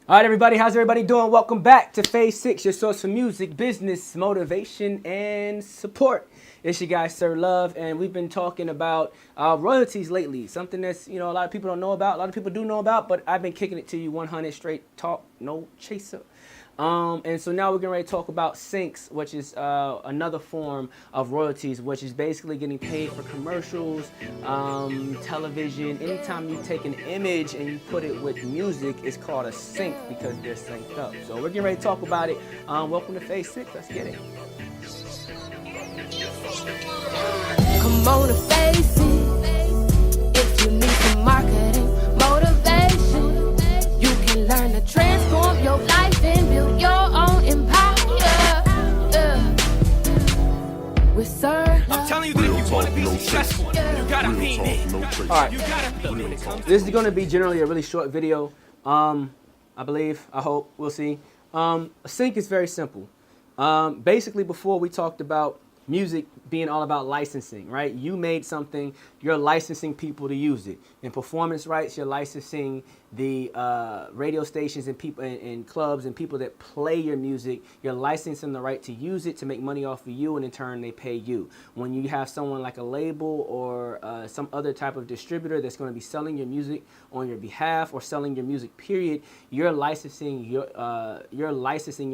All right, everybody, how's everybody doing? Welcome back to Phase 6, your source for music, business, motivation, and support. It's your guy, Sir Love, and we've been talking about royalties lately. Something that's, a lot of people don't know about, a lot of people do know about, but I've been kicking it to you 100 straight talk, no chaser. And so now we're getting ready to talk about syncs, which is another form of royalties, which is basically getting paid for commercials, television. Anytime you take an image and you put it with music, it's called a sync because they're synced up. So we're getting ready to talk about it. Welcome to Phase 6. Let's get it. Come on and face it. If you need some marketing motivation, you can learn to transform your life and build your own empire. With Sir, I'm telling you that if you want to be successful, you gotta mean it. All right. You gotta mean it. This is going to be generally a really short video. I believe, I hope, we'll see. A sync is very simple. Basically, before we talked about music being all about licensing, right? You made something, you're licensing people to use it. In performance rights, you're licensing the radio stations and people and clubs and people that play your music. You're licensing the right to use it to make money off of you, and in turn they pay you. When you have someone like a label or some other type of distributor that's going to be selling your music on your behalf or selling your music period, you're licensing your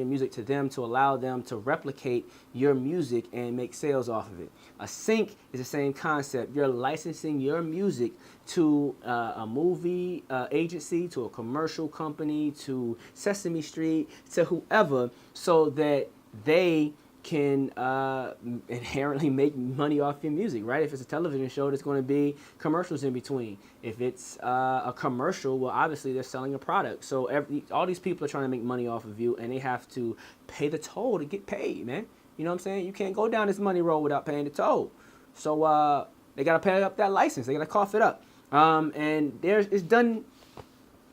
music to them to allow them to replicate your music and make sales off of it. A sync is the same concept. You're licensing your music to a movie agency, to a commercial company, to Sesame Street, to whoever, so that they can inherently make money off your music, right? If it's a television show, there's going to be commercials in between. If it's a commercial, well, obviously they're selling a product. So all these people are trying to make money off of you, and they have to pay the toll to get paid, man. You know what I'm saying? You can't go down this money road without paying the toll. So they got to pay up that license. They got to cough it up. And it's done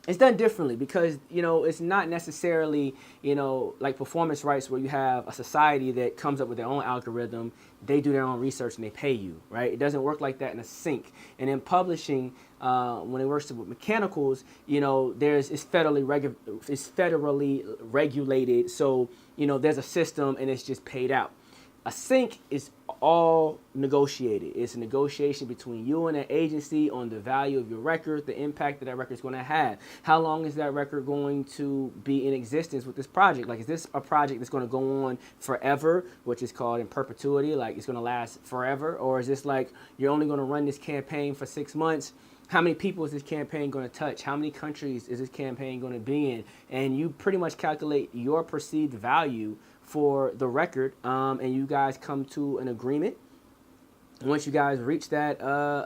differently because, it's not necessarily, like performance rights where you have a society that comes up with their own algorithm. They do their own research and they pay you, right? It doesn't work like that in a sync. And in publishing, when it works with mechanicals, it's federally regulated. So, there's a system and it's just paid out. A sync is all negotiated. It's a negotiation between you and an agency on the value of your record, the impact that record is going to have. How long is that record going to be in existence with this project? Like, is this a project that's going to go on forever, which is called in perpetuity, like it's going to last forever? Or is this like you're only going to run this campaign for 6 months? How many people is this campaign going to touch? How many countries is this campaign going to be in? And you pretty much calculate your perceived value for the record, and you guys come to an agreement. Once you guys reach that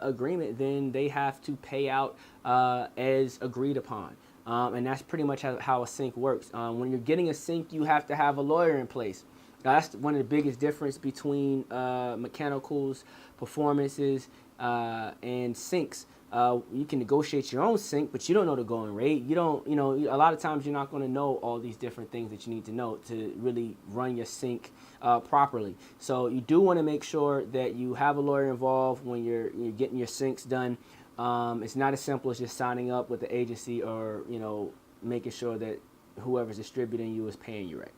agreement, then they have to pay out as agreed upon. And that's pretty much how a sync works. When you're getting a sync, you have to have a lawyer in place. That's one of the biggest difference between mechanicals, performances, and syncs. You can negotiate your own sync, but you don't know the going rate. You don't, a lot of times you're not going to know all these different things that you need to know to really run your sync properly. So you do want to make sure that you have a lawyer involved when you're getting your syncs done. It's not as simple as just signing up with the agency or, making sure that whoever's distributing you is paying you right.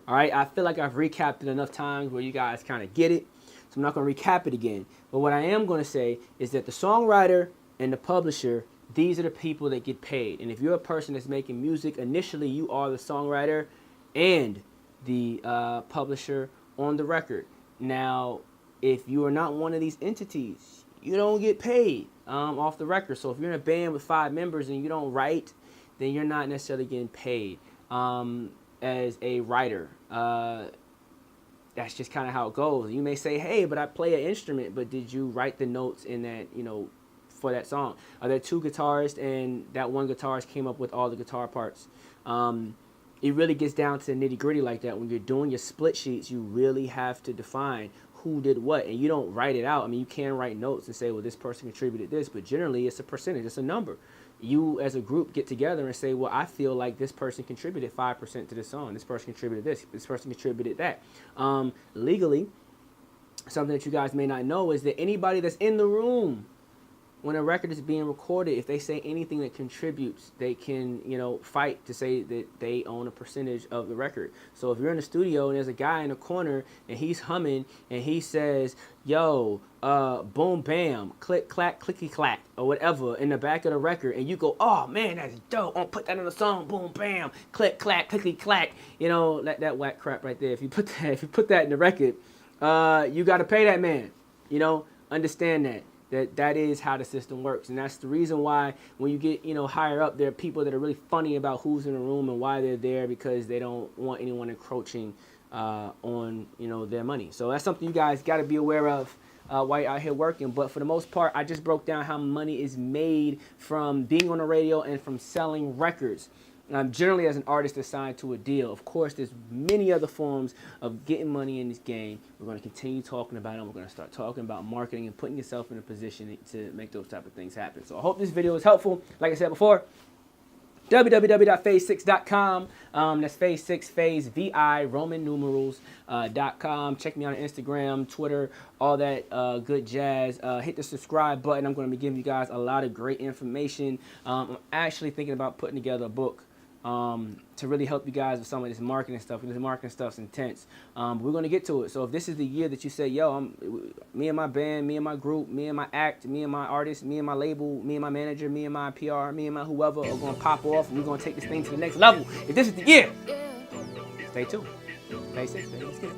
All right, I feel like I've recapped it enough times where you guys kind of get it. So I'm not going to recap it again. But what I am going to say is that the songwriter and the publisher, these are the people that get paid. And if you're a person that's making music, initially you are the songwriter and the publisher on the record. Now, if you are not one of these entities, you don't get paid off the record. So if you're in a band with 5 members and you don't write, then you're not necessarily getting paid as a writer. That's just kind of how it goes. You may say, hey, but I play an instrument, but did you write the notes in that, for that song? Are there 2 guitarists and that one guitarist came up with all the guitar parts? It really gets down to the nitty gritty like that. When you're doing your split sheets, you really have to define who did what, and you don't write it out. I mean, you can write notes and say, well, this person contributed this, but generally it's a percentage, it's a number. You as a group get together and say, well, I feel like this person contributed 5% to this song. This person contributed this person contributed that. Legally, something that you guys may not know is that anybody that's in the room when a record is being recorded, if they say anything that contributes, they can, fight to say that they own a percentage of the record. So if you're in the studio and there's a guy in the corner and he's humming and he says, yo, boom, bam, click, clack, clicky, clack, or whatever in the back of the record, and you go, oh man, that's dope, I'll put that in the song, boom, bam, click, clack, clicky, clack, that whack crap right there. If you put that in the record, you got to pay that man. Understand that is how the system works. And that's the reason why when you get, higher up, there are people that are really funny about who's in the room and why they're there, because they don't want anyone encroaching on, their money. So that's something you guys got to be aware of while you're out here working. But for the most part, I just broke down how money is made from being on the radio and from selling records. Generally, as an artist assigned to a deal. Of course, there's many other forms of getting money in this game. We're going to continue talking about them. We're going to start talking about marketing and putting yourself in a position to make those type of things happen. So I hope this video is helpful. Like I said before, www.phase6.com. That's phase 6, phase VI, Roman numerals, .com. Check me out on Instagram, Twitter, all that good jazz. Hit the subscribe button. I'm going to be giving you guys a lot of great information. I'm actually thinking about putting together a book to really help you guys with some of this marketing stuff, because this marketing stuff's intense. We're going to get to it. So if this is the year that you say, yo, me and my band, me and my group, me and my act, me and my artist, me and my label, me and my manager, me and my PR, me and my whoever are going to pop off, and we're going to take this thing to the next level. If this is the year, stay tuned. Phase 6, baby. Let's get it.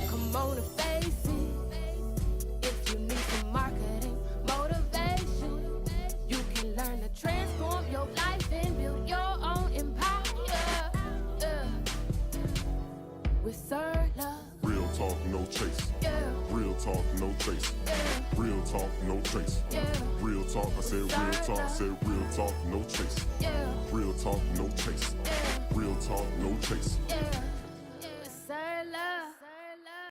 Come on and face it. If you need some marketing motivation, you can learn to transform your life and build your own empire. With Sir Love. Real talk, no chase. Real talk, no chase. Real talk, no trace. Real talk, I said real talk. I said real talk, no chase. Real talk, no chase. Real talk, no chase.